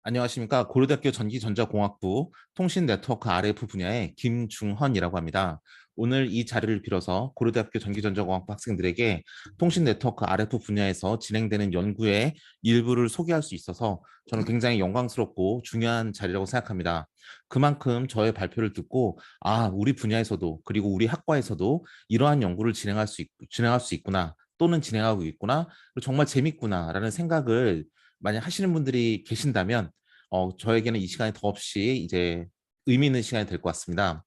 안녕하십니까. 고려대학교 전기전자공학부 통신네트워크 RF 분야의 김중헌이라고 합니다. 오늘 이 자리를 빌어서 고려대학교 전기전자공학부 학생들에게 통신네트워크 RF 분야에서 진행되는 연구의 일부를 소개할 수 있어서 저는 굉장히 영광스럽고 중요한 자리라고 생각합니다. 그만큼 저의 발표를 듣고 우리 분야에서도 그리고 우리 학과에서도 이러한 연구를 진행할 수 있구나 또는 진행하고 있구나 정말 재밌구나라는 생각을 만약 하시는 분들이 계신다면 저에게는 이 시간이 더없이 이제 의미 있는 시간이 될 것 같습니다.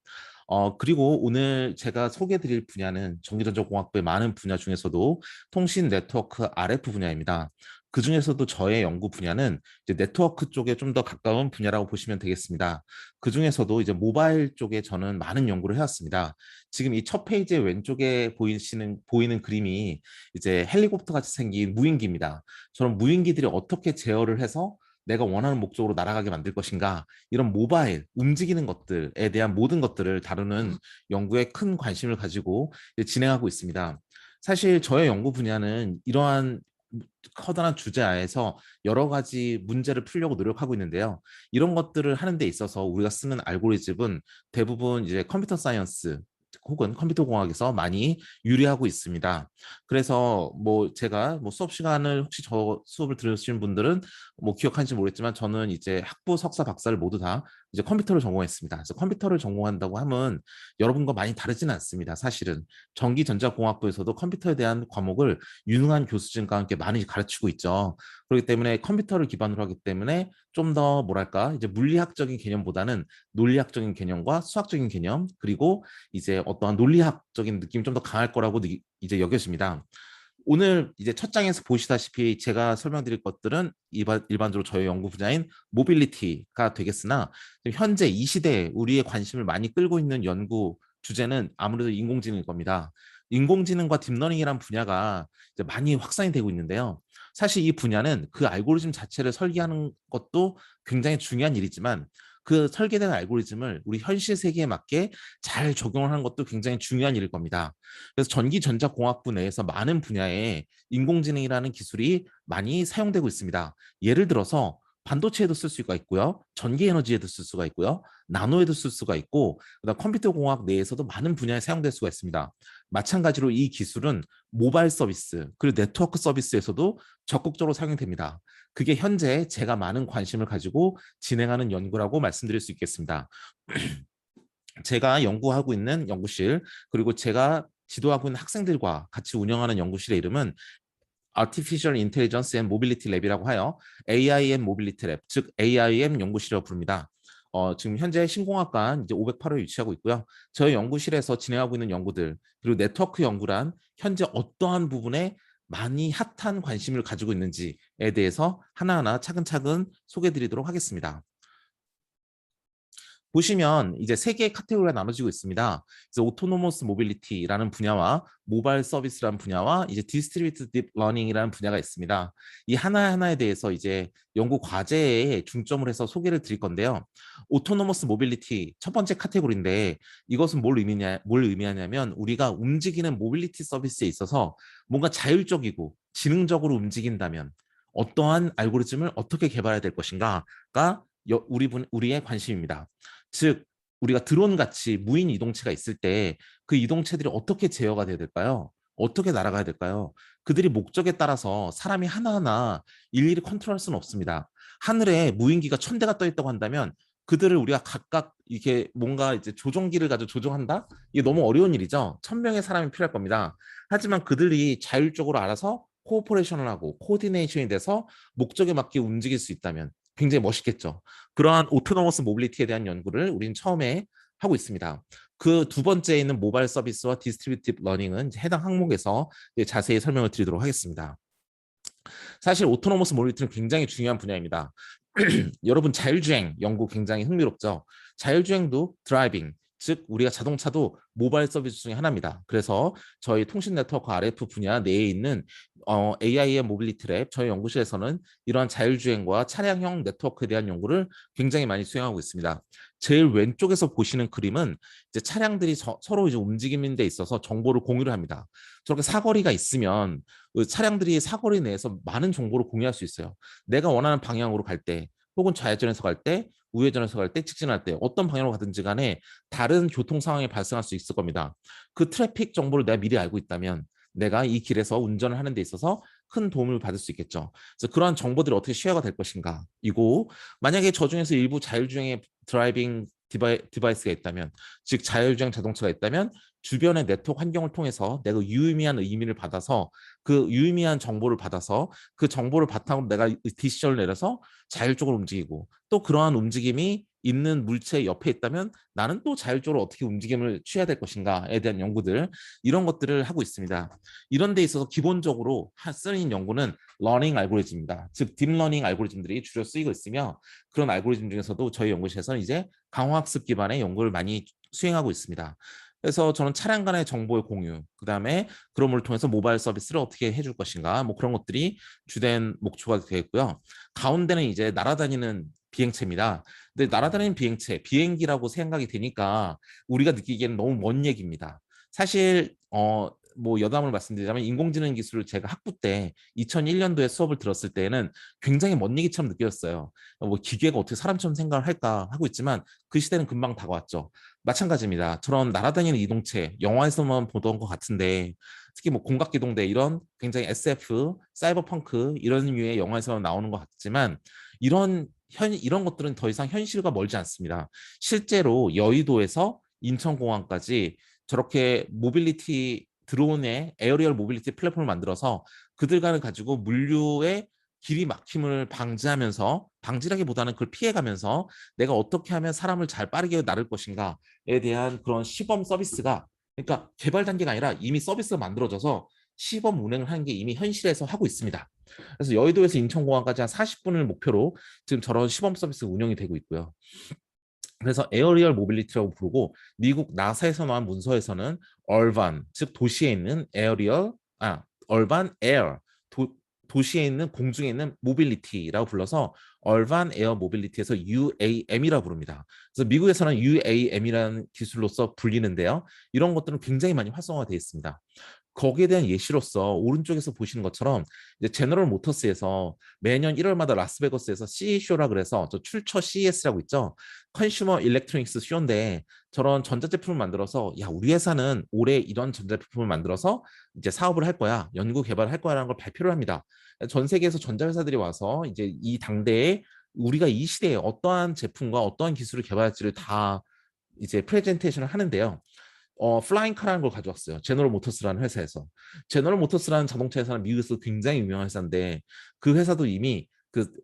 그리고 오늘 제가 소개해드릴 분야는 전기전자공학부의 많은 분야 중에서도 통신 네트워크 RF 분야입니다. 그 중에서도 저의 연구 분야는 이제 네트워크 쪽에 좀 더 가까운 분야라고 보시면 되겠습니다. 그 중에서도 이제 모바일 쪽에 저는 많은 연구를 해왔습니다. 지금 이 첫 페이지의 왼쪽에 보이는 그림이 이제 헬리콥터 같이 생긴 무인기입니다. 저런 무인기들이 어떻게 제어를 해서 내가 원하는 목적으로 날아가게 만들 것인가 이런 모바일 움직이는 것들에 대한 모든 것들을 다루는 연구에 큰 관심을 가지고 진행하고 있습니다. 사실 저의 연구 분야는 이러한 커다란 주제하에서 여러 가지 문제를 풀려고 노력하고 있는데요. 이런 것들을 하는 데 있어서 우리가 쓰는 알고리즘은 대부분 이제 컴퓨터 사이언스 혹은 컴퓨터 공학에서 많이 유리하고 있습니다. 그래서 뭐 제가 뭐 수업 시간을 혹시 저 수업을 들으시는 분들은 뭐 기억하는지 모르겠지만 저는 이제 학부, 석사, 박사를 모두 다 이제 컴퓨터를 전공했습니다. 그래서 컴퓨터를 전공한다고 하면 여러분과 많이 다르지는 않습니다. 사실은 전기전자공학부에서도 컴퓨터에 대한 과목을 유능한 교수진과 함께 많이 가르치고 있죠. 그렇기 때문에 컴퓨터를 기반으로 하기 때문에 좀 더 뭐랄까 이제 물리학적인 개념보다는 논리학적인 개념과 수학적인 개념 그리고 이제 어떠한 논리학적인 느낌이 좀 더 강할 거라고 이제 여겨집니다. 오늘 이제 첫 장에서 보시다시피 제가 설명드릴 것들은 일반적으로 저희 연구 분야인 모빌리티가 되겠으나 현재 이 시대에 우리의 관심을 많이 끌고 있는 연구 주제는 아무래도 인공지능일 겁니다. 인공지능과 딥러닝이란 분야가 이제 많이 확산이 되고 있는데요. 사실 이 분야는 그 알고리즘 자체를 설계하는 것도 굉장히 중요한 일이지만 그 설계된 알고리즘을 우리 현실 세계에 맞게 잘 적용을 하는 것도 굉장히 중요한 일일 겁니다. 그래서 전기전자공학부 내에서 많은 분야에 인공지능이라는 기술이 많이 사용되고 있습니다. 예를 들어서 반도체에도 쓸 수가 있고요. 전기에너지에도 쓸 수가 있고요. 나노에도 쓸 수가 있고 그다음 컴퓨터 공학 내에서도 많은 분야에 사용될 수가 있습니다. 마찬가지로 이 기술은 모바일 서비스 그리고 네트워크 서비스에서도 적극적으로 사용됩니다. 그게 현재 제가 많은 관심을 가지고 진행하는 연구라고 말씀드릴 수 있겠습니다. 제가 연구하고 있는 연구실 그리고 제가 지도하고 있는 학생들과 같이 운영하는 연구실의 이름은 Artificial Intelligence and Mobility Lab이라고 하여 AIM Mobility Lab, 즉 AIM 연구실이라고 부릅니다. 지금 현재 신공학관 이제 508호에 위치하고 있고요. 저희 연구실에서 진행하고 있는 연구들 그리고 네트워크 연구란 현재 어떠한 부분에 많이 핫한 관심을 가지고 있는지에 대해서 하나하나 차근차근 소개해 드리도록 하겠습니다. 보시면 이제 세 개의 카테고리가 나눠지고 있습니다. 그래서 오토노머스 모빌리티라는 분야와 모바일 서비스라는 분야와 이제 디스트리뷰티드 딥 러닝이라는 분야가 있습니다. 이 하나하나에 대해서 이제 연구 과제에 중점을 해서 소개를 드릴 건데요. 오토노머스 모빌리티 첫 번째 카테고리인데 이것은 뭘 의미하냐면 우리가 움직이는 모빌리티 서비스에 있어서 뭔가 자율적이고 지능적으로 움직인다면 어떠한 알고리즘을 어떻게 개발해야 될 것인가가 우리의 관심입니다. 즉 우리가 드론 같이 무인 이동체가 있을 때 그 이동체들이 어떻게 제어가 돼야 될까요? 어떻게 날아가야 될까요? 그들이 목적에 따라서 사람이 하나하나 일일이 컨트롤할 수는 없습니다. 하늘에 무인기가 1000대가 떠 있다고 한다면 그들을 우리가 각각 이렇게 뭔가 이제 조종기를 가지고 조종한다? 이게 너무 어려운 일이죠. 1000명의 사람이 필요할 겁니다. 하지만 그들이 자율적으로 알아서 코오퍼레이션을 하고 코디네이션이 돼서 목적에 맞게 움직일 수 있다면 굉장히 멋있겠죠. 그러한 오토노머스 모빌리티에 대한 연구를 우리는 처음에 하고 있습니다. 그 두 번째에 있는 모바일 서비스와 디스트리뷰티브 러닝은 해당 항목에서 자세히 설명을 드리도록 하겠습니다. 사실 오토노머스 모빌리티는 굉장히 중요한 분야입니다. 여러분 자율주행 연구 굉장히 흥미롭죠. 자율주행도 드라이빙, 즉 우리가 자동차도 모바일 서비스 중에 하나입니다. 그래서 저희 통신 네트워크 RF 분야 내에 있는 AI의 모빌리티 랩 저희 연구실에서는 이러한 자율주행과 차량형 네트워크에 대한 연구를 굉장히 많이 수행하고 있습니다. 제일 왼쪽에서 보시는 그림은 이제 차량들이 서로 이제 움직이는 데 있어서 정보를 공유를 합니다. 저렇게 사거리가 있으면 그 차량들이 사거리 내에서 많은 정보를 공유할 수 있어요. 내가 원하는 방향으로 갈 때 혹은 좌회전해서 갈 때, 우회전해서 갈 때, 직진할 때 어떤 방향으로 가든지 간에 다른 교통 상황이 발생할 수 있을 겁니다. 그 트래픽 정보를 내가 미리 알고 있다면 내가 이 길에서 운전을 하는 데 있어서 큰 도움을 받을 수 있겠죠. 그래서 그러한 정보들이 어떻게 쉐어가 될 것인가. 이고 만약에 저 중에서 일부 자율주행의 드라이빙 디바이스가 있다면, 즉 자율주행 자동차가 있다면 주변의 네트워크 환경을 통해서 내가 유의미한 의미를 받아서 그 유의미한 정보를 받아서 그 정보를 바탕으로 내가 디시전을 내려서 자율적으로 움직이고, 또 그러한 움직임이 있는 물체 옆에 있다면 나는 또 자율적으로 어떻게 움직임을 취해야 될 것인가에 대한 연구들, 이런 것들을 하고 있습니다. 이런 데 있어서 기본적으로 쓰인 연구는 러닝 알고리즘입니다. 즉 딥러닝 알고리즘들이 주로 쓰이고 있으며, 그런 알고리즘 중에서도 저희 연구실에서는 이제 강화학습 기반의 연구를 많이 수행하고 있습니다. 그래서 저는 차량 간의 정보의 공유, 그다음에 그런 걸 통해서 모바일 서비스를 어떻게 해줄 것인가, 뭐 그런 것들이 주된 목표가 되겠고요. 가운데는 이제 날아다니는 비행체입니다. 근데 날아다니는 비행체, 비행기라고 생각이 되니까 우리가 느끼기에는 너무 먼 얘기입니다. 사실 뭐 여담을 말씀드리자면, 인공지능 기술을 제가 학부 때 2001년도에 수업을 들었을 때에는 굉장히 먼 얘기처럼 느껴졌어요. 뭐 기계가 어떻게 사람처럼 생각을 할까 하고 있지만 그 시대는 금방 다가왔죠. 마찬가지입니다. 저런 날아다니는 이동체, 영화에서만 보던 것 같은데, 특히 뭐 공각기동대 이런 굉장히 SF, 사이버펑크 이런 류의 영화에서 나오는 것 같지만, 이런 것들은 더 이상 현실과 멀지 않습니다. 실제로 여의도에서 인천공항까지 저렇게 모빌리티 드론의 에어리얼 모빌리티 플랫폼을 만들어서 그들과는 가지고 물류의 길이 막힘을 방지라기보다는 그걸 피해가면서 내가 어떻게 하면 사람을 잘 빠르게 나를 것인가에 대한 그런 시범 서비스가, 그러니까 개발 단계가 아니라 이미 서비스가 만들어져서 시범 운행을 하는 게 이미 현실에서 하고 있습니다. 그래서 여의도에서 인천공항까지 한 40분을 목표로 지금 저런 시범 서비스 운영이 되고 있고요. 그래서 에어리얼 모빌리티라고 부르고, 미국 나사에서 나온 문서에서는 얼반, 즉 도시에 있는 얼반 에어, 도시에 있는 공중에 있는 모빌리티라고 불러서 얼반 에어 모빌리티에서 UAM이라고 부릅니다. 그래서 미국에서는 UAM이라는 기술로서 불리는데요. 이런 것들은 굉장히 많이 활성화되어 있습니다. 거기에 대한 예시로서 오른쪽에서 보시는 것처럼 이제 제너럴 모터스에서 매년 1월마다 라스베거스에서 CE쇼라 그래서 저 출처 CES라고 있죠. 컨슈머 일렉트로닉스 쇼인데, 저런 전자제품을 만들어서 야 우리 회사는 올해 이런 전자제품을 만들어서 이제 사업을 할 거야, 연구 개발을 할 거야라는 걸 발표를 합니다. 전 세계에서 전자회사들이 와서 이제 이 당대에 우리가 이 시대에 어떠한 제품과 어떠한 기술을 개발할지를 다 이제 프레젠테이션을 하는데요. 플라잉 카라는 걸 가져왔어요. 제너럴 모터스라는 회사에서. 제너럴 모터스라는 자동차 회사는 미국에서 굉장히 유명한 회사인데, 그 회사도 이미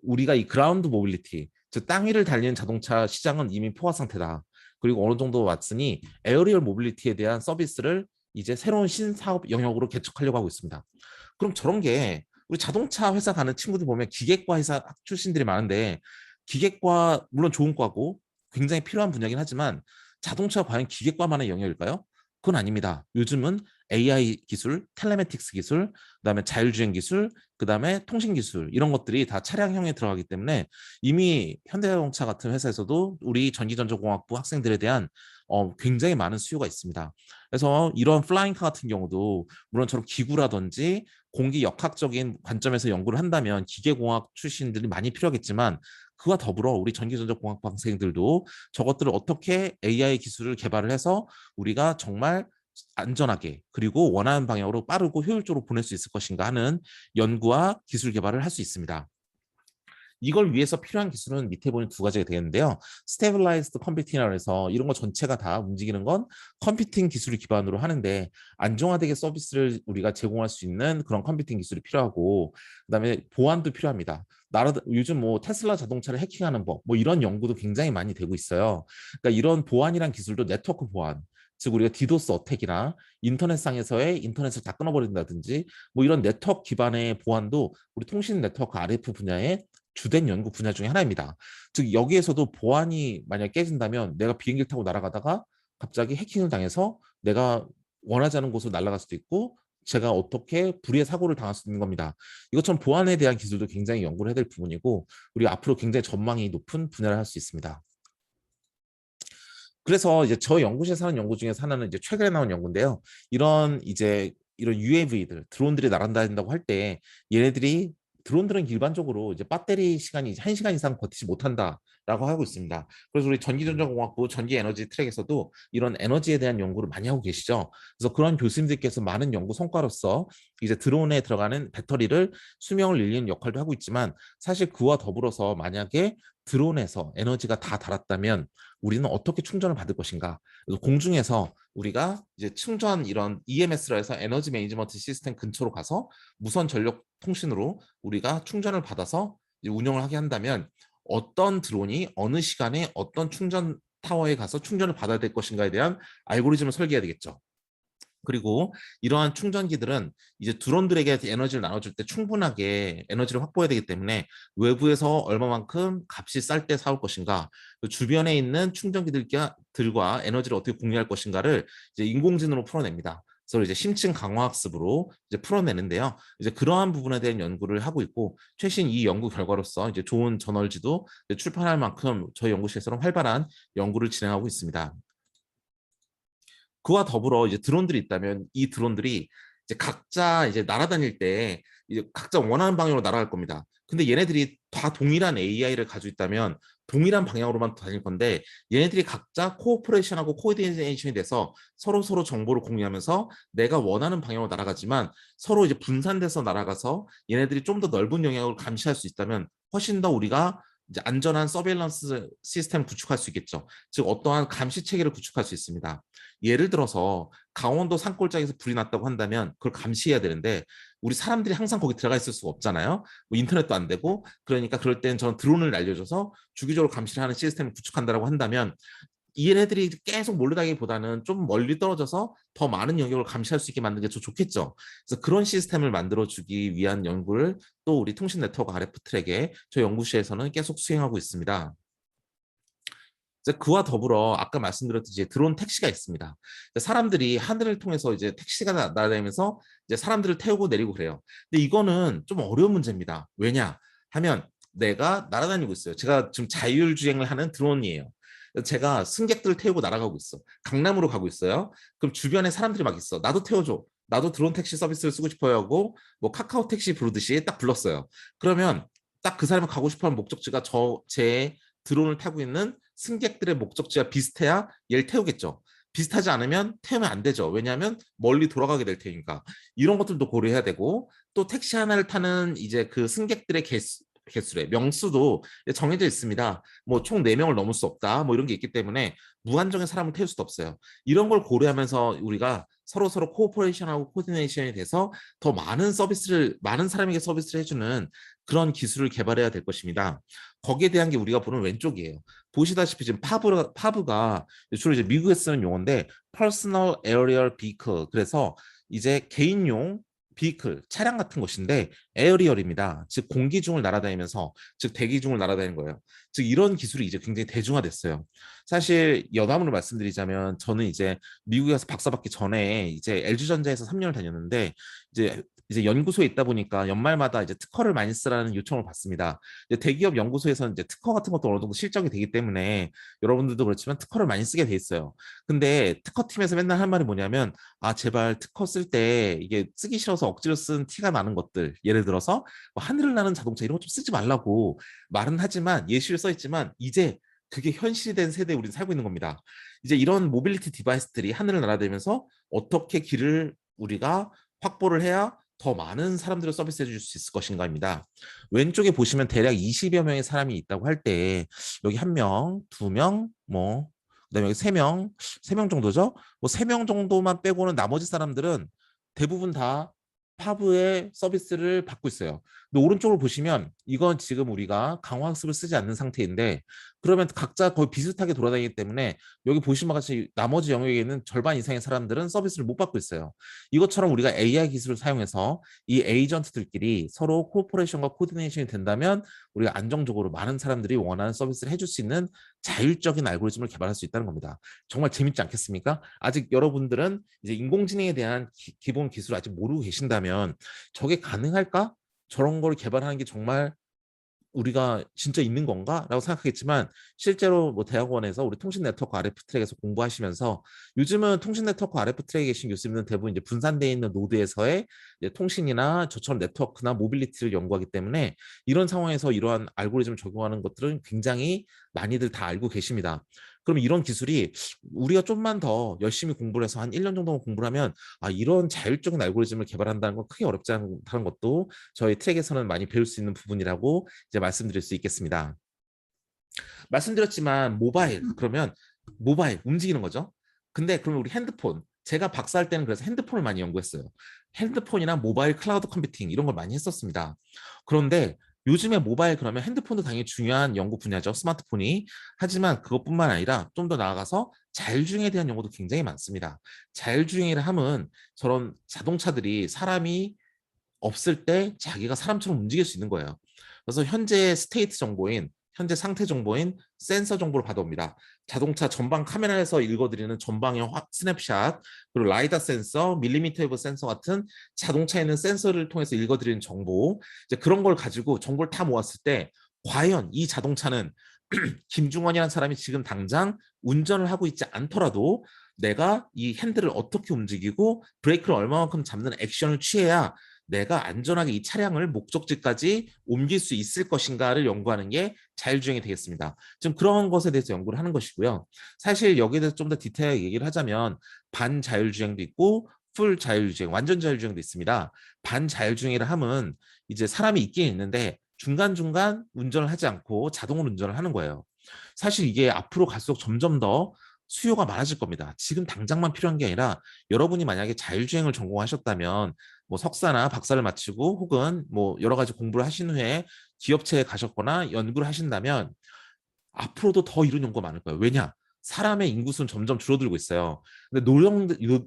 우리가 이 그라운드 모빌리티, 즉 땅 위를 달리는 자동차 시장은 이미 포화 상태다. 그리고 어느 정도 왔으니 에어리얼 모빌리티에 대한 서비스를 이제 새로운 신사업 영역으로 개척하려고 하고 있습니다. 그럼 저런 게 우리 자동차 회사 가는 친구들 보면 기계과 회사 출신들이 많은데, 기계과 물론 좋은 과고 굉장히 필요한 분야긴 하지만 자동차가 과연 기계과만의 영역일까요? 그건 아닙니다. 요즘은 AI 기술, 텔레매틱스 기술, 그다음에 자율주행 기술, 그다음에 통신 기술, 이런 것들이 다 차량형에 들어가기 때문에 이미 현대자동차 같은 회사에서도 우리 전기전자공학부 학생들에 대한 굉장히 많은 수요가 있습니다. 그래서 이런 플라잉카 같은 경우도 물론 저런 기구라든지 공기 역학적인 관점에서 연구를 한다면 기계공학 출신들이 많이 필요하겠지만, 그와 더불어 우리 전기전자공학부 학생들도 저것들을 어떻게 AI 기술을 개발을 해서 우리가 정말 안전하게 그리고 원하는 방향으로 빠르고 효율적으로 보낼 수 있을 것인가 하는 연구와 기술 개발을 할 수 있습니다. 이걸 위해서 필요한 기술은 밑에 보는 두 가지가 되겠는데요. 스테빌라이즈드 컴퓨팅이라고 해서 이런 거 전체가 다 움직이는 건 컴퓨팅 기술을 기반으로 하는데, 안정화되게 서비스를 우리가 제공할 수 있는 그런 컴퓨팅 기술이 필요하고, 그다음에 보안도 필요합니다. 요즘 뭐 테슬라 자동차를 해킹하는 법, 뭐 이런 연구도 굉장히 많이 되고 있어요. 그러니까 이런 보안이란 기술도 네트워크 보안, 즉 우리가 디도스 어택이나 인터넷상에서의 인터넷을 다 끊어버린다든지, 뭐 이런 네트워크 기반의 보안도 우리 통신 네트워크 RF 분야의 주된 연구 분야 중에 하나입니다. 즉 여기에서도 보안이 만약 깨진다면 내가 비행기를 타고 날아가다가 갑자기 해킹을 당해서 내가 원하지 않은 곳으로 날아갈 수도 있고, 제가 어떻게 불의의 사고를 당할 수 있는 겁니다. 이것처럼 보안에 대한 기술도 굉장히 연구를 해야 될 부분이고, 우리 앞으로 굉장히 전망이 높은 분야를 할 수 있습니다. 그래서 이제 저 연구실에서 하는 연구 중에서 하나는 이제 최근에 나온 연구인데요. 이런 UAV들, 드론들이 날아다닌다고 할 때 얘네들이 드론들은 일반적으로 이제 배터리 시간이 1시간 이상 버티지 못한다라고 하고 있습니다. 그래서 우리 전기전자공학부 전기에너지 트랙에서도 이런 에너지에 대한 연구를 많이 하고 계시죠. 그래서 그런 교수님들께서 많은 연구 성과로서 이제 드론에 들어가는 배터리를 수명을 늘리는 역할도 하고 있지만, 사실 그와 더불어서 만약에 드론에서 에너지가 다 닳았다면 우리는 어떻게 충전을 받을 것인가? 그래서 공중에서 우리가 이제 충전 이런 EMS라 해서 에너지 매니지먼트 시스템 근처로 가서 무선 전력 통신으로 우리가 충전을 받아서 이제 운영을 하게 한다면 어떤 드론이 어느 시간에 어떤 충전 타워에 가서 충전을 받아야 될 것인가에 대한 알고리즘을 설계해야 되겠죠. 그리고 이러한 충전기들은 이제 드론들에게 에너지를 나눠줄 때 충분하게 에너지를 확보해야 되기 때문에 외부에서 얼마만큼 값이 쌀 때 사올 것인가, 주변에 있는 충전기들과 에너지를 어떻게 공유할 것인가를 이제 인공지능으로 풀어냅니다. 그래서 이제 심층 강화학습으로 이제 풀어내는데요. 이제 그러한 부분에 대한 연구를 하고 있고, 최신 이 연구 결과로서 이제 좋은 저널지도 출판할 만큼 저희 연구실에서는 활발한 연구를 진행하고 있습니다. 그와 더불어 이제 드론들이 있다면 이 드론들이 이제 각자 이제 날아다닐 때 이제 각자 원하는 방향으로 날아갈 겁니다. 근데 얘네들이 다 동일한 AI를 가지고 있다면 동일한 방향으로만 다닐 건데, 얘네들이 각자 코오퍼레이션하고 코디네이션이 돼서 서로 정보를 공유하면서 내가 원하는 방향으로 날아가지만 서로 이제 분산돼서 날아가서 얘네들이 좀 더 넓은 영역을 감시할 수 있다면 훨씬 더 우리가 이제 안전한 서베일런스 시스템 구축할 수 있겠죠. 즉 어떠한 감시 체계를 구축할 수 있습니다. 예를 들어서 강원도 산골짜기에서 불이 났다고 한다면 그걸 감시해야 되는데 우리 사람들이 항상 거기 들어가 있을 수가 없잖아요. 뭐 인터넷도 안 되고. 그러니까 그럴 때는 저는 드론을 날려줘서 주기적으로 감시를 하는 시스템을 구축한다고 한다면 얘네들이 계속 몰려다기보다는 좀 멀리 떨어져서 더 많은 영역을 감시할 수 있게 만드는 게 더 좋겠죠. 그래서 그런 시스템을 만들어주기 위한 연구를 또 우리 통신 네트워크 RF 트랙에 저희 연구실에서는 계속 수행하고 있습니다. 그와 더불어 아까 말씀드렸듯이 드론 택시가 있습니다. 사람들이 하늘을 통해서 이제 택시가 날아다니면서 이제 사람들을 태우고 내리고 그래요. 근데 이거는 좀 어려운 문제입니다. 왜냐 하면 내가 날아다니고 있어요. 제가 지금 자율주행을 하는 드론이에요. 제가 승객들을 태우고 날아가고 있어. 강남으로 가고 있어요. 그럼 주변에 사람들이 막 있어. 나도 태워줘. 나도 드론 택시 서비스를 쓰고 싶어요 하고 뭐 카카오 택시 부르듯이 딱 불렀어요. 그러면 딱 그 사람이 가고 싶어하는 목적지가 제 드론을 타고 있는 승객들의 목적지와 비슷해야 얘를 태우겠죠. 비슷하지 않으면 태우면 안 되죠. 왜냐하면 멀리 돌아가게 될 테니까. 이런 것들도 고려해야 되고, 또 택시 하나를 타는 이제 그 승객들의 개수래 명수도 정해져 있습니다. 뭐 총 4명을 넘을 수 없다. 뭐 이런 게 있기 때문에 무한정의 사람을 태울 수도 없어요. 이런 걸 고려하면서 우리가 서로 코오퍼레이션하고 코디네이션이 돼서 더 많은 사람에게 서비스를 해주는 그런 기술을 개발해야 될 것입니다. 거기에 대한 게 우리가 보는 왼쪽이에요. 보시다시피 지금 파브가 주로 이제 미국에 쓰는 용어인데 Personal Aerial Vehicle, 그래서 이제 개인용 비클 차량 같은 것인데 에어리얼입니다. 즉 공기 중을 날아다니면서, 즉 대기 중을 날아다니는 거예요. 즉 이런 기술이 이제 굉장히 대중화됐어요. 사실 여담으로 말씀드리자면 저는 이제 미국에서 박사 받기 전에 이제 LG전자에서 3년을 다녔는데 이제 연구소에 있다 보니까 연말마다 이제 특허를 많이 쓰라는 요청을 받습니다. 이제 대기업 연구소에서는 이제 특허 같은 것도 어느 정도 실적이 되기 때문에 여러분들도 그렇지만 특허를 많이 쓰게 돼 있어요. 근데 특허팀에서 맨날 할 말이 뭐냐면, 아 제발 특허 쓸 때 이게 쓰기 싫어서 억지로 쓴 티가 나는 것들, 예를 들어서 뭐 하늘을 나는 자동차 이런 거 좀 쓰지 말라고 말은 하지만, 예시를 써 있지만 이제 그게 현실이 된 세대에 우리는 살고 있는 겁니다. 이제 이런 모빌리티 디바이스들이 하늘을 날아다니면서 어떻게 길을 우리가 확보를 해야 더 많은 사람들을 서비스해 줄 수 있을 것인가입니다. 왼쪽에 보시면 대략 20여 명의 사람이 있다고 할 때 여기 1명, 2명, 뭐 그다음에 여기 3명, 3명 정도죠. 뭐 3명 정도만 빼고는 나머지 사람들은 대부분 다 파브의 서비스를 받고 있어요. 근데 오른쪽을 보시면 이건 지금 우리가 강화학습을 쓰지 않는 상태인데, 그러면 각자 거의 비슷하게 돌아다니기 때문에 여기 보시면 같이 나머지 영역에 있는 절반 이상의 사람들은 서비스를 못 받고 있어요. 이것처럼 우리가 AI 기술을 사용해서 이 에이전트들끼리 서로 코퍼레이션과 코디네이션이 된다면 우리가 안정적으로 많은 사람들이 원하는 서비스를 해줄 수 있는 자율적인 알고리즘을 개발할 수 있다는 겁니다. 정말 재밌지 않겠습니까? 아직 여러분들은 이제 인공지능에 대한 기본 기술을 아직 모르고 계신다면 저게 가능할까? 저런 걸 개발하는 게 정말 우리가 진짜 있는 건가라고 생각하겠지만 실제로 뭐 대학원에서 우리 통신 네트워크 RF 트랙에서 공부하시면서 요즘은 통신 네트워크 RF 트랙에 계신 교수님은 대부분 이제 분산되어 있는 노드에서의 이제 통신이나 저처럼 네트워크나 모빌리티를 연구하기 때문에 이런 상황에서 이러한 알고리즘을 적용하는 것들은 굉장히 많이들 다 알고 계십니다. 그럼 이런 기술이 우리가 좀만 더 열심히 공부를 해서 한 1년 정도 공부를 하면 이런 자율적인 알고리즘을 개발한다는 건 크게 어렵지 않다는 것도 저희 트랙에서는 많이 배울 수 있는 부분이라고 이제 말씀드릴 수 있겠습니다. 말씀드렸지만 모바일 그러면 모바일 움직이는 거죠. 근데 그러면 우리 핸드폰 제가 박사할 때는 그래서 핸드폰을 많이 연구했어요. 핸드폰이나 모바일 클라우드 컴퓨팅 이런 걸 많이 했었습니다. 그런데 요즘에 모바일 그러면 핸드폰도 당연히 중요한 연구 분야죠. 스마트폰이. 하지만 그것뿐만 아니라 좀 더 나아가서 자율주행에 대한 연구도 굉장히 많습니다. 자율주행이라 함은 저런 자동차들이 사람이 없을 때 자기가 사람처럼 움직일 수 있는 거예요. 그래서 현재 스테이트 정보인 현재 상태 정보인 센서 정보를 받아옵니다. 자동차 전방 카메라에서 읽어드리는 전방의 스냅샷, 그리고 라이다 센서, 밀리미터 웨이브 센서 같은 자동차에 있는 센서를 통해서 읽어드리는 정보, 이제 그런 걸 가지고 정보를 다 모았을 때 과연 이 자동차는 김중원이라는 사람이 지금 당장 운전을 하고 있지 않더라도 내가 이 핸들을 어떻게 움직이고 브레이크를 얼마만큼 잡는 액션을 취해야 내가 안전하게 이 차량을 목적지까지 옮길 수 있을 것인가를 연구하는 게 자율주행이 되겠습니다. 지금 그런 것에 대해서 연구를 하는 것이고요. 사실 여기에 대해서 좀 더 디테일하게 얘기를 하자면 반자율주행도 있고 풀 자율주행, 완전 자율주행도 있습니다. 반자율주행이라 함은 이제 사람이 있긴 있는데 중간중간 운전을 하지 않고 자동으로 운전을 하는 거예요. 사실 이게 앞으로 갈수록 점점 더 수요가 많아질 겁니다. 지금 당장만 필요한 게 아니라 여러분이 만약에 자율주행을 전공하셨다면 뭐 석사나 박사를 마치고 혹은 뭐 여러 가지 공부를 하신 후에 기업체에 가셨거나 연구를 하신다면 앞으로도 더 이런 연구가 많을 거예요. 왜냐? 사람의 인구수는 점점 줄어들고 있어요. 근데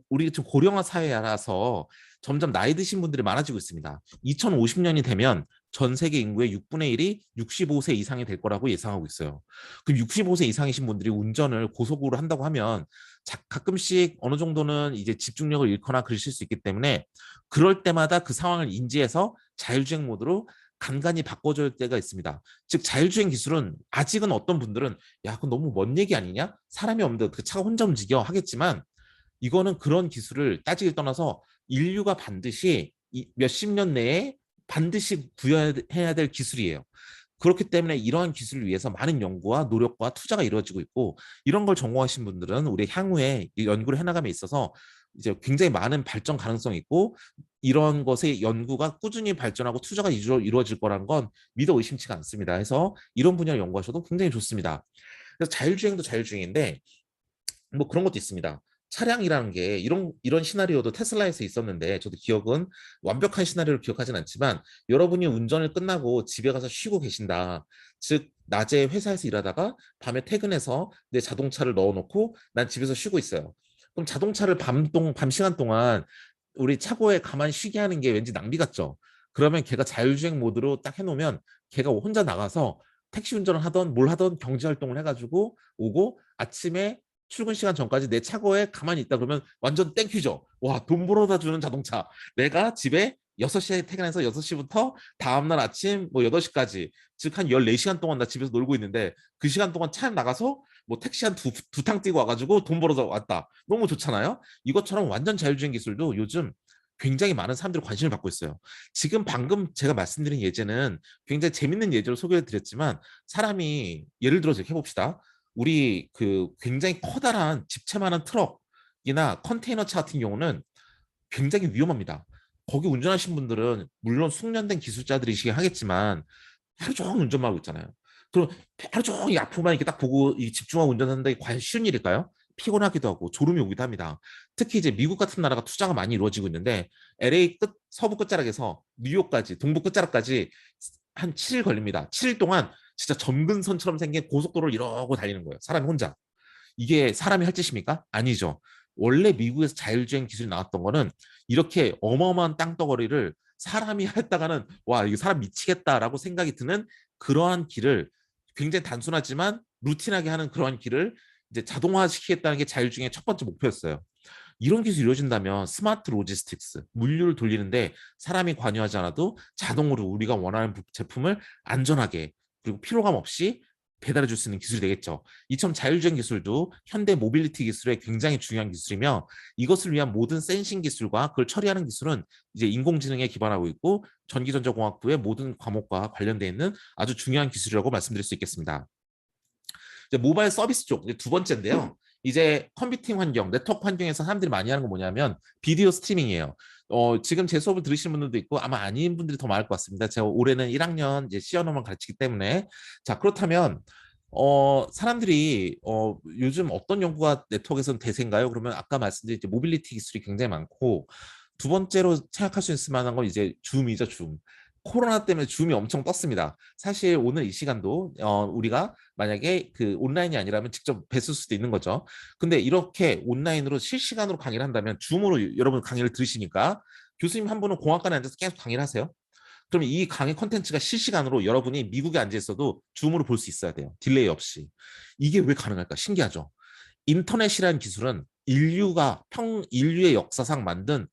우리 지금 고령화 사회라서 점점 나이 드신 분들이 많아지고 있습니다. 2050년이 되면 전 세계 인구의 6분의 1이 65세 이상이 될 거라고 예상하고 있어요. 그럼 65세 이상이신 분들이 운전을 고속으로 한다고 하면 가끔씩 어느 정도는 이제 집중력을 잃거나 그러실 수 있기 때문에 그럴 때마다 그 상황을 인지해서 자율주행 모드로 간간히 바꿔줄 때가 있습니다. 즉 자율주행 기술은 아직은 어떤 분들은 야 그건 너무 먼 얘기 아니냐? 사람이 없는데 그 차가 혼자 움직여 하겠지만 이거는 그런 기술을 따지기 떠나서 인류가 반드시 몇십 년 내에 반드시 구현해야 될 기술이에요. 그렇기 때문에 이러한 기술을 위해서 많은 연구와 노력과 투자가 이루어지고 있고 이런 걸 전공하신 분들은 우리 향후에 연구를 해나감에 있어서 이제 굉장히 많은 발전 가능성이 있고 이런 것의 연구가 꾸준히 발전하고 투자가 이루어질 거라는 건 믿어 의심치가 않습니다. 해서 이런 분야를 연구하셔도 굉장히 좋습니다. 그래서 자율주행도 자율주행인데 뭐 그런 것도 있습니다. 차량이라는 게 이런 시나리오도 테슬라에서 있었는데 저도 기억은 완벽한 시나리오를 기억하진 않지만 여러분이 운전을 끝나고 집에 가서 쉬고 계신다. 즉 낮에 회사에서 일하다가 밤에 퇴근해서 내 자동차를 넣어놓고 난 집에서 쉬고 있어요. 그럼 자동차를 밤 시간 동안 우리 차고에 가만히 쉬게 하는 게 왠지 낭비 같죠. 그러면 걔가 자율주행 모드로 딱 해놓으면 걔가 혼자 나가서 택시 운전을 하던 뭘 하던 경제 활동을 해가지고 오고 아침에 출근 시간 전까지 내 차고에 가만히 있다 그러면 완전 땡큐죠. 와, 돈 벌어다 주는 자동차. 내가 집에 6시에 퇴근해서 6시부터 다음날 아침 뭐 8시까지 즉 한 14시간 동안 나 집에서 놀고 있는데 그 시간 동안 차에 나가서 뭐 택시 한 두 탕 뛰고 와가지고 돈 벌어서 왔다. 너무 좋잖아요. 이것처럼 완전 자율주행 기술도 요즘 굉장히 많은 사람들이 관심을 받고 있어요. 지금 방금 제가 말씀드린 예제는 굉장히 재밌는 예제로 소개해 드렸지만 사람이 예를 들어서 이렇게 해봅시다. 우리 그 굉장히 커다란 집채만한 트럭이나 컨테이너 차 같은 경우는 굉장히 위험합니다. 거기 운전하신 분들은 물론 숙련된 기술자들이시긴 하겠지만 하루 종일 운전만 하고 있잖아요. 그럼 하루 종일 앞으로만 이렇게 딱 보고 집중하고 운전하는 게 과연 쉬운 일일까요? 피곤하기도 하고 졸음이 오기도 합니다. 특히 이제 미국 같은 나라가 투자가 많이 이루어지고 있는데 LA 서부 끝자락에서 뉴욕까지 동부 끝자락까지 한 7일 걸립니다. 7일 동안 진짜 점근선처럼 생긴 고속도로를 이러고 달리는 거예요. 사람이 혼자. 이게 사람이 할 짓입니까? 아니죠. 원래 미국에서 자율주행 기술이 나왔던 거는 이렇게 어마어마한 땅덩어리를 사람이 했다가는 와 이거 사람 미치겠다라고 생각이 드는 그러한 길을 굉장히 단순하지만 루틴하게 하는 그러한 길을 이제 자동화시키겠다는 게 자율주행의 첫 번째 목표였어요. 이런 기술이 이루어진다면 스마트 로지스틱스, 물류를 돌리는데 사람이 관여하지 않아도 자동으로 우리가 원하는 제품을 안전하게 그리고 피로감 없이 배달해 줄 수 있는 기술이 되겠죠. 이처럼 자율주행 기술도 현대 모빌리티 기술의 굉장히 중요한 기술이며 이것을 위한 모든 센싱 기술과 그걸 처리하는 기술은 이제 인공지능에 기반하고 있고 전기전자공학부의 모든 과목과 관련되어 있는 아주 중요한 기술이라고 말씀드릴 수 있겠습니다. 이제 모바일 서비스 쪽 두 번째인데요. 이제 컴퓨팅 환경, 네트워크 환경에서 사람들이 많이 하는 건 뭐냐면 비디오 스트리밍이에요. 지금 제 수업을 들으시는 분들도 있고 아마 아닌 분들이 더 많을 것 같습니다. 제가 올해는 1학년 이제 C언어만 가르치기 때문에 자 그렇다면 사람들이 요즘 어떤 연구가 네트워크에서는 대세인가요? 그러면 아까 말씀드린 이제 모빌리티 기술이 굉장히 많고 두 번째로 생각할 수 있을 만한 건 이제 줌이죠, 줌. 코로나 때문에 줌이 엄청 떴습니다. 사실 오늘 이 시간도 우리가 만약에 그 온라인이 아니라면 직접 뵀을 수도 있는 거죠. 근데 이렇게 온라인으로 실시간으로 강의를 한다면 줌으로 여러분 강의를 들으시니까 교수님 한 분은 공학관에 앉아서 계속 강의를 하세요. 그럼 이 강의 콘텐츠가 실시간으로 여러분이 미국에 앉아 있어도 줌으로 볼 수 있어야 돼요. 딜레이 없이. 이게 왜 가능할까? 신기하죠. 인터넷이라는 기술은 인류의 역사상 만든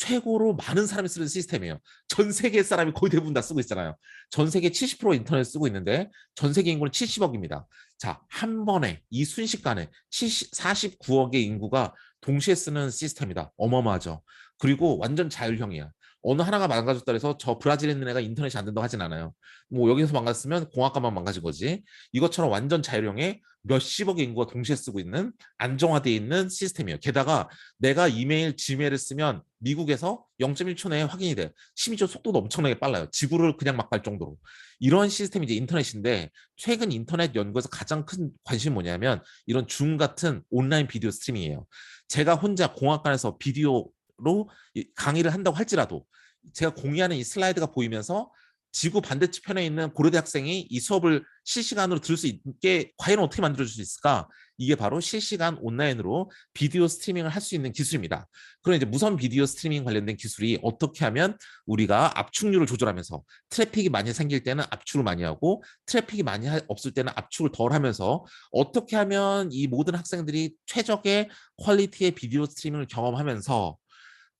최고로 많은 사람이 쓰는 시스템이에요. 전 세계 사람이 거의 대부분 다 쓰고 있잖아요. 전 세계 70% 인터넷 쓰고 있는데 전 세계 인구는 70억입니다. 자, 한 번에 이 순식간에 49억의 인구가 동시에 쓰는 시스템이다. 어마어마하죠. 그리고 완전 자율형이야. 어느 하나가 망가졌다 해서 저 브라질에 있는 애가 인터넷이 안 된다고 하진 않아요. 뭐 여기서 망가졌으면 공학과만 망가진 거지. 이것처럼 완전 자율형의 몇십억의 인구가 동시에 쓰고 있는 안정화되어 있는 시스템이에요. 게다가 내가 이메일, 지메일을 쓰면 미국에서 0.1초 내에 확인이 돼. 심지어 속도도 엄청나게 빨라요. 지구를 그냥 막 갈 정도로. 이런 시스템이 이제 인터넷인데 최근 인터넷 연구에서 가장 큰 관심이 뭐냐면 이런 줌 같은 온라인 비디오 스트리밍이에요. 제가 혼자 공학관에서 비디오로 강의를 한다고 할지라도 제가 공유하는 이 슬라이드가 보이면서 지구 반대편에 있는 고려대 학생이 이 수업을 실시간으로 들을 수 있게 과연 어떻게 만들어줄 수 있을까? 이게 바로 실시간 온라인으로 비디오 스트리밍을 할 수 있는 기술입니다. 그럼 이제 무선 비디오 스트리밍 관련된 기술이 어떻게 하면 우리가 압축률을 조절하면서 트래픽이 많이 생길 때는 압축을 많이 하고 트래픽이 많이 없을 때는 압축을 덜 하면서 어떻게 하면 이 모든 학생들이 최적의 퀄리티의 비디오 스트리밍을 경험하면서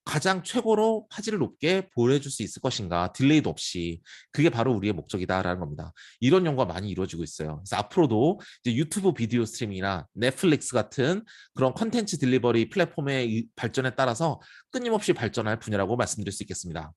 가장 최고로 화질을 높게 보여줄 수 있을 것인가 딜레이도 없이 그게 바로 우리의 목적이다라는 겁니다. 이런 연구가 많이 이루어지고 있어요. 그래서 앞으로도 이제 유튜브 비디오 스트리밍이나 넷플릭스 같은 그런 컨텐츠 딜리버리 플랫폼의 발전에 따라서 끊임없이 발전할 분야라고 말씀드릴 수 있겠습니다.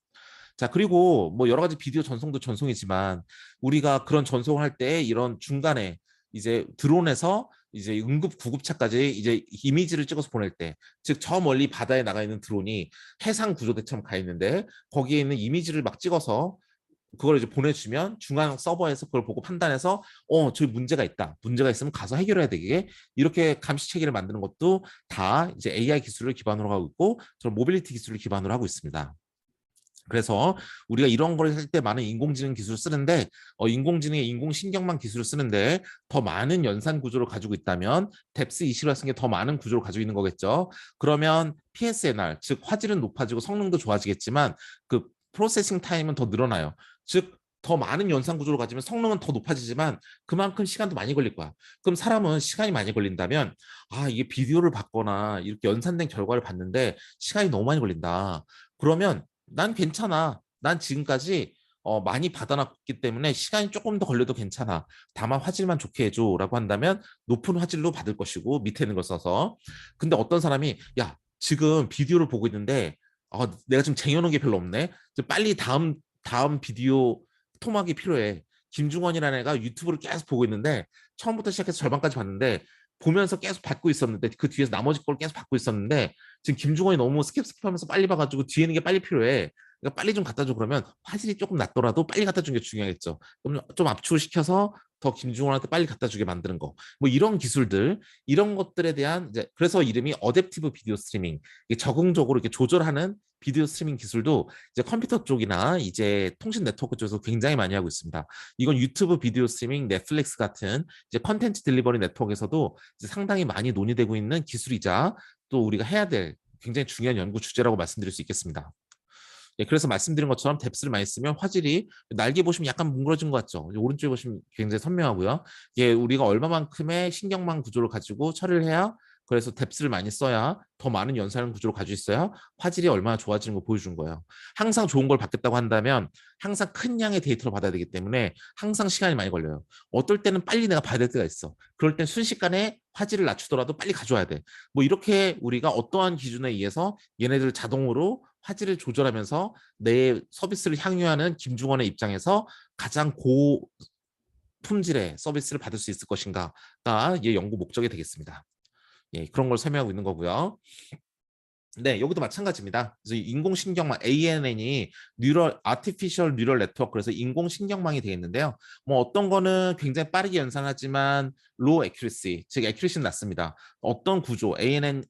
자, 그리고 뭐 여러 가지 비디오 전송도 전송이지만 우리가 그런 전송을 할 때 이런 중간에 이제 드론에서 이제 응급 구급차까지 이제 이미지를 찍어서 보낼 때, 즉 저 멀리 바다에 나가 있는 드론이 해상 구조대처럼 가 있는데 거기에 있는 이미지를 막 찍어서 그걸 이제 보내주면 중앙 서버에서 그걸 보고 판단해서 저기 문제가 있다. 문제가 있으면 가서 해결해야 되게 이렇게 감시 체계를 만드는 것도 다 이제 AI 기술을 기반으로 하고 있고 저런 모빌리티 기술을 기반으로 하고 있습니다. 그래서 우리가 이런 걸 할 때 많은 인공지능 기술을 쓰는데 인공지능의 인공신경망 기술을 쓰는데 더 많은 연산 구조를 가지고 있다면 뎁스 20 같은 게 더 많은 구조를 가지고 있는 거겠죠. 그러면 PSNR, 즉 화질은 높아지고 성능도 좋아지겠지만 그 프로세싱 타임은 더 늘어나요. 즉 더 많은 연산 구조를 가지면 성능은 더 높아지지만 그만큼 시간도 많이 걸릴 거야. 그럼 사람은 시간이 많이 걸린다면 이게 비디오를 받거나 이렇게 연산된 결과를 봤는데 시간이 너무 많이 걸린다. 그러면 난 괜찮아. 난 지금까지 많이 받아놨기 때문에 시간이 조금 더 걸려도 괜찮아. 다만 화질만 좋게 해줘라고 한다면 높은 화질로 받을 것이고 밑에 있는 걸 써서. 근데 어떤 사람이 야 지금 비디오를 보고 있는데 내가 지금 쟁여놓은 게 별로 없네. 빨리 다음 비디오 토막이 필요해. 김중원이라는 애가 유튜브를 계속 보고 있는데 처음부터 시작해서 절반까지 봤는데 보면서 계속 받고 있었는데 그 뒤에서 나머지 걸 계속 받고 있었는데 지금 김중원이 너무 스킵하면서 빨리 봐가지고 뒤에 있는 게 빨리 필요해. 그러니까 빨리 좀 갖다 줘. 그러면 화질이 조금 낮더라도 빨리 갖다 주는 게 중요하겠죠. 그럼 좀 압축을 시켜서 더 김중원한테 빨리 갖다 주게 만드는 거. 뭐 이런 기술들, 이런 것들에 대한 이제 그래서 이름이 어댑티브 비디오 스트리밍. 적응적으로 이렇게 조절하는 비디오 스트리밍 기술도 이제 컴퓨터 쪽이나 이제 통신 네트워크 쪽에서 굉장히 많이 하고 있습니다. 이건 유튜브 비디오 스트리밍, 넷플릭스 같은 이제 컨텐츠 딜리버리 네트워크에서도 이제 상당히 많이 논의되고 있는 기술이자 또 우리가 해야 될 굉장히 중요한 연구 주제라고 말씀드릴 수 있겠습니다. 그래서 말씀드린 것처럼 뎁스를 많이 쓰면 화질이 날개 보시면 약간 뭉그러진 것 같죠. 오른쪽에 보시면 굉장히 선명하고요. 우리가 얼마만큼의 신경망 구조를 가지고 처리를 해야 그래서 뎁스를 많이 써야 더 많은 연산 구조를 가지고 있어야 화질이 얼마나 좋아지는 걸 보여주는 거예요. 항상 좋은 걸 받겠다고 한다면 항상 큰 양의 데이터를 받아야 되기 때문에 항상 시간이 많이 걸려요. 어떨 때는 빨리 내가 봐야 될 때가 있어. 그럴 땐 순식간에 화질을 낮추더라도 빨리 가져와야 돼. 뭐 이렇게 우리가 어떠한 기준에 의해서 얘네들 자동으로 화질을 조절하면서 내 서비스를 향유하는 김중원의 입장에서 가장 고품질의 서비스를 받을 수 있을 것인가가 얘 연구 목적이 되겠습니다. 예, 그런 걸 설명하고 있는 거고요. 네, 여기도 마찬가지입니다. 그래서 인공신경망 ANN이 아티피셜 뉴럴 네트워크 그래서 인공신경망이 되겠는데요. 뭐 어떤 거는 굉장히 빠르게 연산하지만 low accuracy, 즉 accuracy는 낮습니다. 어떤 구조 ANN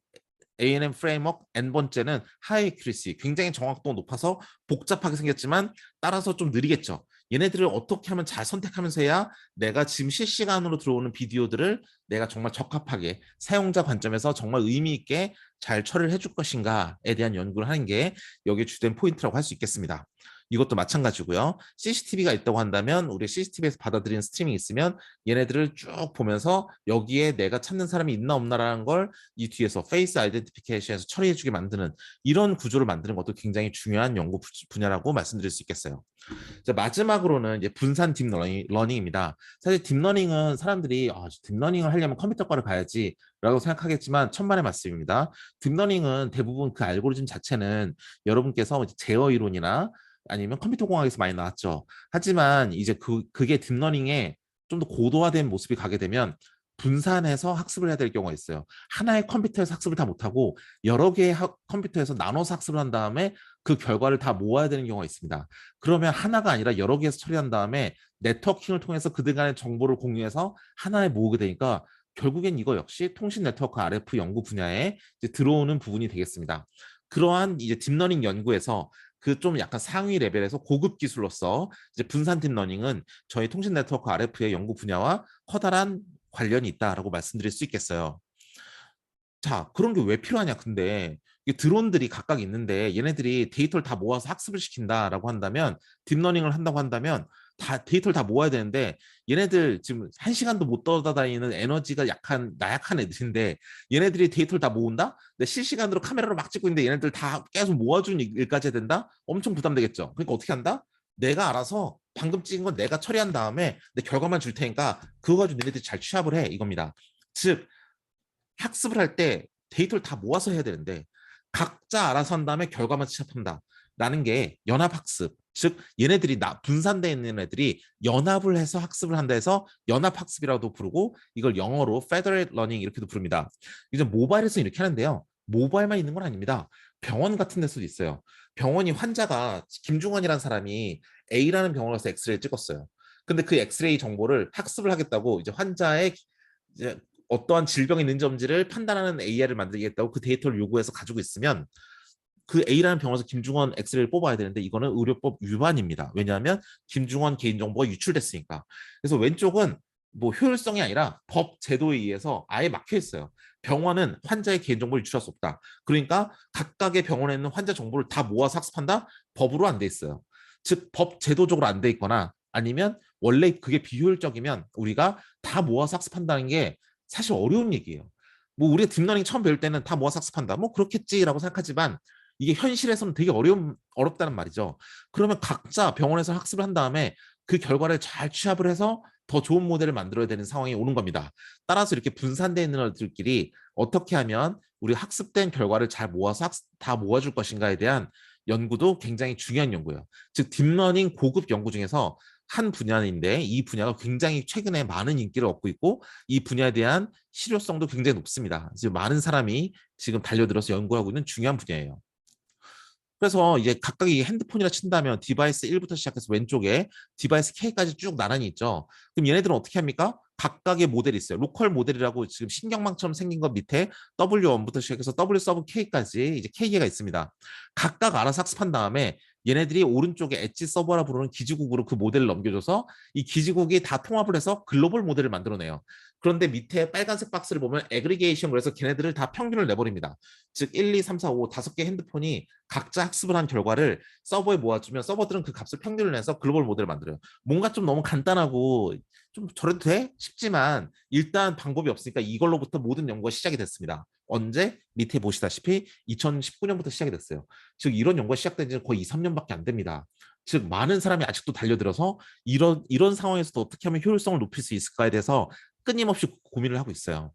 프레임워크 N번째는 하이 accuracy, 굉장히 정확도가 높아서 복잡하게 생겼지만 따라서 좀 느리겠죠. 얘네들을 어떻게 하면 잘 선택하면서 해야 내가 지금 실시간으로 들어오는 비디오들을 내가 정말 적합하게 사용자 관점에서 정말 의미 있게 잘 처리를 해줄 것인가에 대한 연구를 하는 게 여기에 주된 포인트라고 할 수 있겠습니다. 이것도 마찬가지고요. CCTV가 있다고 한다면 우리 CCTV에서 받아들이는 스트리밍이 있으면 얘네들을 쭉 보면서 여기에 내가 찾는 사람이 있나 없나라는 걸 이 뒤에서 페이스 아이덴티피케이션에서 처리해주게 만드는 이런 구조를 만드는 것도 굉장히 중요한 연구 분야라고 말씀드릴 수 있겠어요. 자, 마지막으로는 이제 분산 딥러닝입니다. 사실 딥러닝은 사람들이 딥러닝을 하려면 컴퓨터과를 가야지 라고 생각하겠지만 천만의 말씀입니다. 딥러닝은 대부분 그 알고리즘 자체는 여러분께서 제어 이론이나 아니면 컴퓨터 공학에서 많이 나왔죠. 하지만 이제 그게 딥러닝에 좀 더 고도화된 모습이 가게 되면 분산해서 학습을 해야 될 경우가 있어요. 하나의 컴퓨터에서 학습을 다 못하고 여러 개의 컴퓨터에서 나눠서 학습을 한 다음에 그 결과를 다 모아야 되는 경우가 있습니다. 그러면 하나가 아니라 여러 개에서 처리한 다음에 네트워킹을 통해서 그들 간의 정보를 공유해서 하나에 모으게 되니까 결국엔 이거 역시 통신 네트워크 RF 연구 분야에 이제 들어오는 부분이 되겠습니다. 그러한 이제 딥러닝 연구에서 그 좀 약간 상위 레벨에서 고급 기술로서 이제 분산 딥러닝은 저희 통신 네트워크 RF의 연구 분야와 커다란 관련이 있다라고 말씀드릴 수 있겠어요. 자, 그런 게 왜 필요하냐? 근데 이 드론들이 각각 있는데 얘네들이 데이터를 다 모아서 학습을 시킨다라고 한다면 딥러닝을 한다고 한다면 다 데이터를 다 모아야 되는데 얘네들 지금 1시간도 못 떠다니는 에너지가 나약한 애들인데 얘네들이 데이터를 다 모은다? 근데 실시간으로 카메라로 막 찍고 있는데 얘네들 다 계속 모아주는 일까지 해야 된다? 엄청 부담되겠죠. 그러니까 어떻게 한다? 내가 알아서 방금 찍은 건 내가 처리한 다음에 내 결과만 줄 테니까 그거 가지고 너희들이 잘 취합을 해 이겁니다. 즉 학습을 할 때 데이터를 다 모아서 해야 되는데 각자 알아서 한 다음에 결과만 취합한다라는 게 연합학습, 즉 얘네들이 분산되어 있는 애들이 연합을 해서 학습을 한다 해서 연합학습이라고도 부르고 이걸 영어로 federated learning 이렇게도 부릅니다. 이제 모바일에서 이렇게 하는데요. 모바일만 있는 건 아닙니다. 병원 같은 데서도 있어요. 병원이 환자가 김중원이라는 사람이 A라는 병원에 가서 엑스레이를 찍었어요. 근데 그 엑스레이 정보를 학습을 하겠다고 이제 환자의 이제 어떠한 질병이 있는지 없는지를 판단하는 AI를 만들겠다고 그 데이터를 요구해서 가지고 있으면 그 A라는 병원에서 김중원 엑스레이를 뽑아야 되는데 이거는 의료법 위반입니다. 왜냐하면 김중원 개인정보가 유출됐으니까. 그래서 왼쪽은 뭐 효율성이 아니라 법 제도에 의해서 아예 막혀 있어요. 병원은 환자의 개인정보를 유출할 수 없다. 그러니까 각각의 병원에 있는 환자 정보를 다 모아서 학습한다? 법으로 안 돼 있어요. 즉 법 제도적으로 안 돼 있거나 아니면 원래 그게 비효율적이면 우리가 다 모아서 학습한다는 게 사실 어려운 얘기예요. 뭐 우리가 딥러닝 처음 배울 때는 다 모아서 학습한다. 뭐 그렇겠지라고 생각하지만 이게 현실에서는 되게 어렵다는 말이죠. 그러면 각자 병원에서 학습을 한 다음에 그 결과를 잘 취합을 해서 더 좋은 모델을 만들어야 되는 상황이 오는 겁니다. 따라서 이렇게 분산되어 있는 애들끼리 어떻게 하면 우리 학습된 결과를 잘 모아서 다 모아줄 것인가에 대한 연구도 굉장히 중요한 연구예요. 즉 딥러닝 고급 연구 중에서 한 분야인데 이 분야가 굉장히 최근에 많은 인기를 얻고 있고 이 분야에 대한 실효성도 굉장히 높습니다. 지금 많은 사람이 지금 달려들어서 연구하고 있는 중요한 분야예요. 그래서 이제 각각이 핸드폰이라 친다면 디바이스 1부터 시작해서 왼쪽에 디바이스 K까지 쭉 나란히 있죠. 그럼 얘네들은 어떻게 합니까? 각각의 모델이 있어요. 로컬 모델이라고 지금 신경망처럼 생긴 것 밑에 W1부터 시작해서 W 서브 K까지 이제 K가 있습니다. 각각 알아서 학습한 다음에 얘네들이 오른쪽에 엣지 서버라 부르는 기지국으로 그 모델을 넘겨줘서 이 기지국이 다 통합을 해서 글로벌 모델을 만들어내요. 그런데 밑에 빨간색 박스를 보면 애그리게이션, 그래서 걔네들을 다 평균을 내버립니다. 즉 1, 2, 3, 4, 5 다섯 개 핸드폰이 각자 학습을 한 결과를 서버에 모아주면 서버들은 그 값을 평균을 내서 글로벌 모델을 만들어요. 뭔가 좀 너무 간단하고 좀 저래도 돼? 싶지만 일단 방법이 없으니까 이걸로부터 모든 연구가 시작이 됐습니다. 언제? 밑에 보시다시피 2019년부터 시작이 됐어요. 즉 이런 연구가 시작된 지는 거의 2, 3년밖에 안 됩니다. 즉 많은 사람이 아직도 달려들어서 이런 상황에서도 어떻게 하면 효율성을 높일 수 있을까에 대해서 끊임없이 고민을 하고 있어요.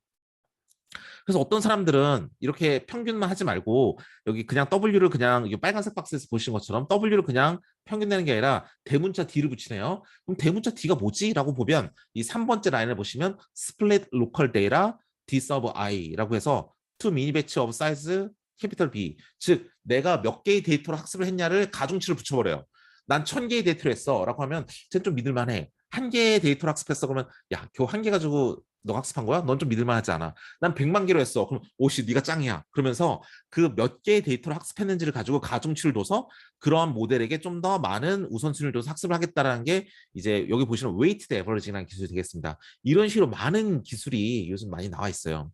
그래서 어떤 사람들은 이렇게 평균만 하지 말고 여기 그냥 W를 그냥 빨간색 박스에서 보신 것처럼 W를 그냥 평균 내는 게 아니라 대문자 D를 붙이네요. 그럼 대문자 D가 뭐지? 라고 보면 이 3번째 라인을 보시면 split local data D sub i라고 해서 to mini batch of size capital B, 즉 내가 몇 개의 데이터로 학습을 했냐를 가중치를 붙여버려요. 난 1000개의 데이터를 했어 라고 하면 쟤는 좀 믿을만해. 한 개의 데이터를 학습했어 그러면 야 겨우 한 개 가지고 너 학습한 거야? 넌 좀 믿을만하지 않아. 난 100만 개로 했어. 그럼 오씨 네가 짱이야. 그러면서 그 몇 개의 데이터를 학습했는지를 가지고 가중치를 둬서 그러한 모델에게 좀 더 많은 우선순위를 둬서 학습을 하겠다라는 게 이제 여기 보시는 웨이티드 에버리징이라는 기술이 되겠습니다. 이런 식으로 많은 기술이 요즘 많이 나와 있어요.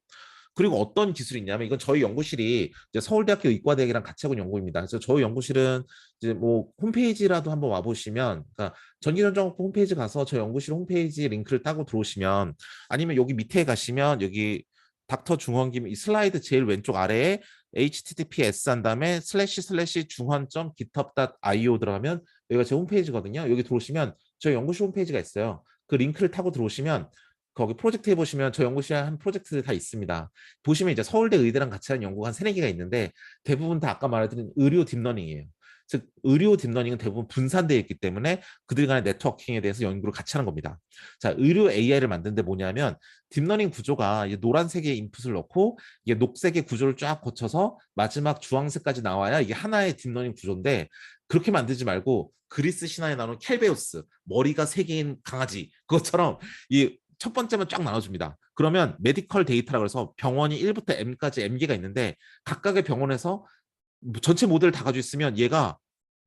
그리고 어떤 기술이 있냐면 이건 저희 연구실이 이제 서울대학교 의과대학이랑 같이 하고 있는 연구입니다. 그래서 저희 연구실은 이제 뭐 홈페이지라도 한번 와보시면, 그러니까 전기전자학부 홈페이지 가서 저 연구실 홈페이지 링크를 따고 들어오시면, 아니면 여기 밑에 가시면 여기 닥터 중헌김 이 슬라이드 제일 왼쪽 아래에 https 한 다음에 // 중헌.github.io 들어가면 여기가 제 홈페이지거든요. 여기 들어오시면 저희 연구실 홈페이지가 있어요. 그 링크를 타고 들어오시면 거기 프로젝트에 보시면 저 연구실에 한 프로젝트들이 다 있습니다. 보시면 이제 서울대 의대랑 같이 하는 연구가 한 3, 4개가 있는데 대부분 다 아까 말해드린 의료 딥러닝이에요. 즉 의료 딥러닝은 대부분 분산되어 있기 때문에 그들 간의 네트워킹에 대해서 연구를 같이 하는 겁니다. 자, 의료 AI를 만드는데 뭐냐면 딥러닝 구조가 노란색의 인풋을 넣고 이게 녹색의 구조를 쫙 거쳐서 마지막 주황색까지 나와야 이게 하나의 딥러닝 구조인데, 그렇게 만들지 말고 그리스 신화에 나오는 켈베우스 머리가 3개인 강아지 그것처럼 이 첫 번째만 쫙 나눠줍니다. 그러면 메디컬 데이터라고 해서 병원이 1부터 M까지 M개가 있는데 각각의 병원에서 전체 모델을 다 가지고 있으면 얘가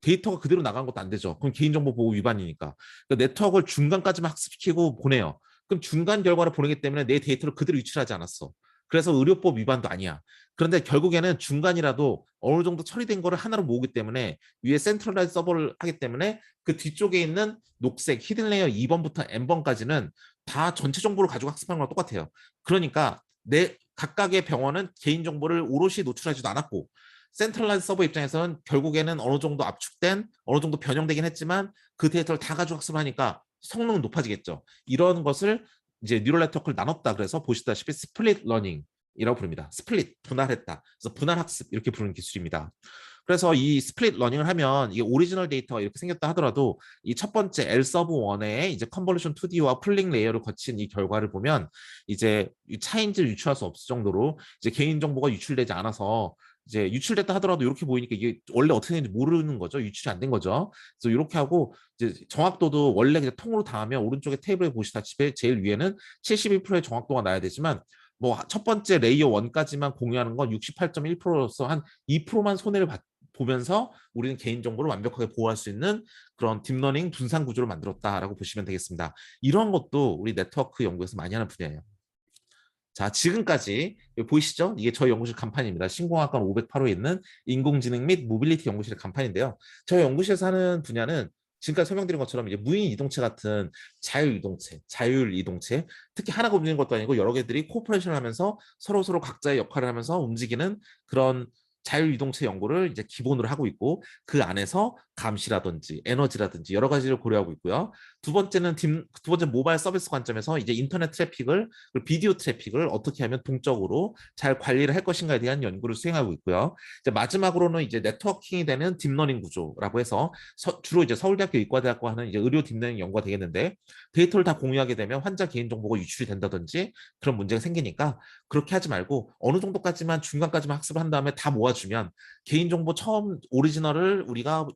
데이터가 그대로 나간 것도 안 되죠. 그럼 개인정보 보호 위반이니까. 그러니까 네트워크를 중간까지만 학습시키고 보내요. 그럼 중간 결과를 보내기 때문에 내 데이터를 그대로 유출하지 않았어. 그래서 의료법 위반도 아니야. 그런데 결국에는 중간이라도 어느 정도 처리된 거를 하나로 모으기 때문에 위에 센트럴라이즈 서버를 하기 때문에 그 뒤쪽에 있는 녹색 히든 레이어 2번부터 N번까지는 다 전체 정보를 가지고 학습하는 거랑 똑같아요. 그러니까 내 각각의 병원은 개인정보를 오롯이 노출하지도 않았고 센트럴라이즈 서버 입장에서는 결국에는 어느 정도 압축된, 어느 정도 변형되긴 했지만 그 데이터를 다 가지고 학습을 하니까 성능은 높아지겠죠. 이런 것을 이제 뉴럴 네트워크를 나눴다 그래서 보시다시피 스플릿 러닝이라고 부릅니다. 스플릿, 분할했다. 그래서 분할 학습 이렇게 부르는 기술입니다. 그래서 이 스플릿 러닝을 하면 이게 오리지널 데이터가 이렇게 생겼다 하더라도 이 첫 번째 L 서브 1의 이제 컨볼루션 2D와 풀링 레이어를 거친 이 결과를 보면 이제 차이인지를 유추할 수 없을 정도로 이제 개인 정보가 유출되지 않아서 이제 유출됐다 하더라도 이렇게 보이니까 이게 원래 어떻게 되는지 모르는 거죠. 유출이 안 된 거죠. 그래서 이렇게 하고 이제 정확도도 원래 그냥 통으로 다 하면 오른쪽에 테이블에 보시다시피 제일 위에는 72%의 정확도가 나야 되지만 뭐 첫 번째 레이어 1까지만 공유하는 건 68.1%로서 한 2%만 손해를 보면서 우리는 개인정보를 완벽하게 보호할 수 있는 그런 딥러닝 분산 구조를 만들었다라고 보시면 되겠습니다. 이런 것도 우리 네트워크 연구에서 많이 하는 분야예요. 자, 지금까지 보이시죠? 이게 저희 연구실 간판입니다. 신공학관 508호에 있는 인공지능 및 모빌리티 연구실의 간판인데요. 저희 연구실에서 하는 분야는 지금까지 설명드린 것처럼 이제 무인 이동체 같은 자율 이동체, 특히 하나가 움직이는 것도 아니고 여러 개들이 코퍼레이션을 하면서 서로 각자의 역할을 하면서 움직이는 그런 자율이동체 연구를 이제 기본으로 하고 있고 그 안에서 감시라든지 에너지라든지 여러 가지를 고려하고 있고요. 두 번째 모바일 서비스 관점에서 이제 인터넷 트래픽을 그리고 비디오 트래픽을 어떻게 하면 동적으로 잘 관리를 할 것인가에 대한 연구를 수행하고 있고요. 이제 마지막으로는 이제 네트워킹이 되는 딥러닝 구조라고 해서 주로 이제 서울대학교 의과대학과 하는 이제 의료 딥러닝 연구가 되겠는데 데이터를 다 공유하게 되면 환자 개인정보가 유출이 된다든지 그런 문제가 생기니까 그렇게 하지 말고 어느 정도까지만 중간까지만 학습을 한 다음에 다 모아주면 개인정보 처음 오리지널을 우리가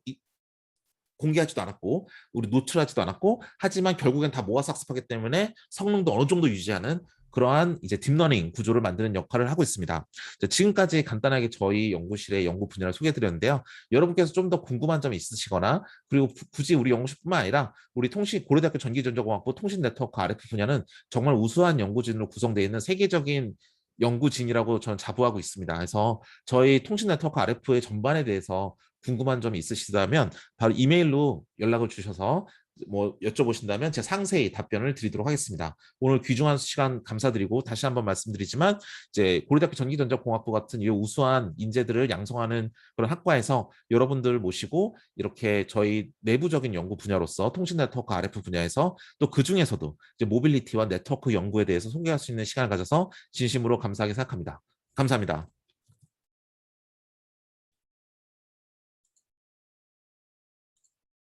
공개하지도 않았고 우리 노출하지도 않았고 하지만 결국엔 다 모아서 학습하기 때문에 성능도 어느 정도 유지하는 그러한 이제 딥러닝 구조를 만드는 역할을 하고 있습니다. 지금까지 간단하게 저희 연구실의 연구 분야를 소개해드렸는데요. 여러분께서 좀 더 궁금한 점이 있으시거나 그리고 굳이 우리 연구실뿐만 아니라 우리 고려대학교 전기전자공학부 통신네트워크 RF 분야는 정말 우수한 연구진으로 구성되어 있는 세계적인 연구진이라고 저는 자부하고 있습니다. 그래서 저희 통신네트워크 RF의 전반에 대해서 궁금한 점이 있으시다면 바로 이메일로 연락을 주셔서 뭐 여쭤보신다면 제가 상세히 답변을 드리도록 하겠습니다. 오늘 귀중한 시간 감사드리고 다시 한번 말씀드리지만 이제 고려대학교 전기전자공학부 같은 이 우수한 인재들을 양성하는 그런 학과에서 여러분들 모시고 이렇게 저희 내부적인 연구 분야로서 통신 네트워크 RF 분야에서 또 그 중에서도 이제 모빌리티와 네트워크 연구에 대해서 소개할 수 있는 시간을 가져서 진심으로 감사하게 생각합니다. 감사합니다.